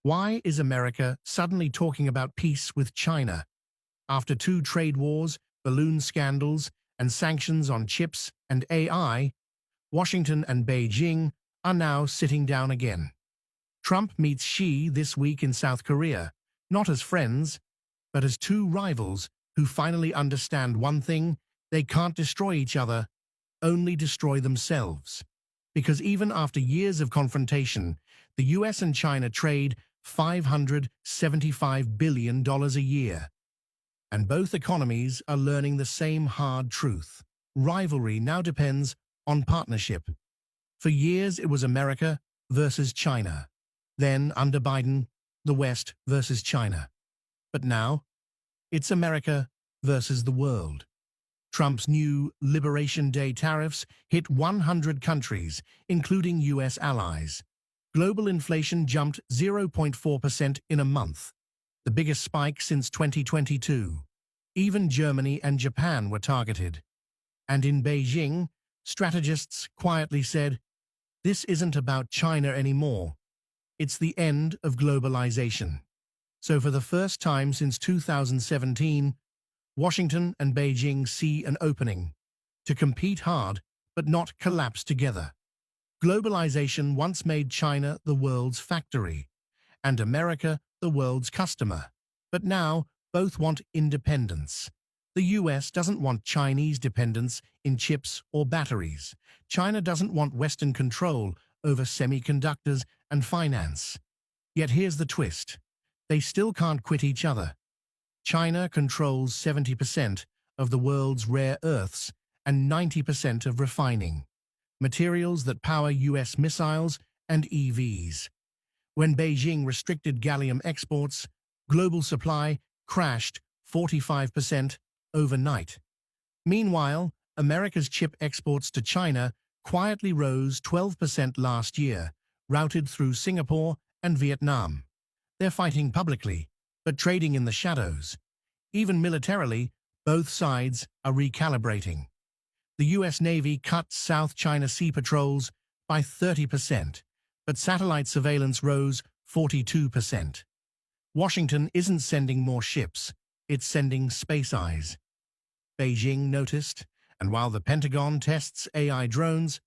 Why is America suddenly talking about peace with China? After two trade wars, balloon scandals, and sanctions on chips and AI, Washington and Beijing are now sitting down again. Trump meets Xi this week in South Korea, not as friends, but as two rivals who finally understand one thing: they can't destroy each other, only destroy themselves. Because even after years of confrontation, the US and China trade $575 billion a year. And both economies are learning the same hard truth. Rivalry now depends on partnership. For years it was America versus China. Then, under Biden, the West versus China. But now, it's America versus the world. Trump's new Liberation Day tariffs hit 100 countries, including US allies. Global inflation jumped 0.4% in a month, the biggest spike since 2022. Even Germany and Japan were targeted. And in Beijing, strategists quietly said, "This isn't about China anymore. It's the end of globalization." So for the first time since 2017, Washington and Beijing see an opening to compete hard but not collapse together. Globalization once made China the world's factory and America the world's customer. But now both want independence. The US doesn't want Chinese dependence in chips or batteries. China doesn't want Western control over semiconductors and finance. Yet here's the twist: they still can't quit each other. China controls 70% of the world's rare earths and 90% of refining, materials that power US missiles and EVs. When Beijing restricted gallium exports, global supply crashed 45% overnight. Meanwhile, America's chip exports to China quietly rose 12% last year, routed through Singapore and Vietnam. They're fighting publicly, but trading in the shadows. Even militarily, both sides are recalibrating. The US Navy cut South China Sea patrols by 30%, but satellite surveillance rose 42%. Washington isn't sending more ships, it's sending space eyes. Beijing noticed, and while the Pentagon tests AI drones,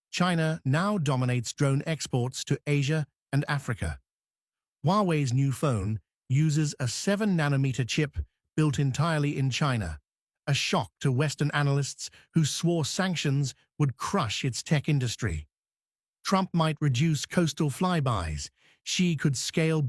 China now dominates drone exports to Asia and Africa. Huawei's new phone uses a 7-nanometer chip built entirely in China, a shock to Western analysts who swore sanctions would crush its tech industry. Trump might reduce coastal flybys. Xi could scale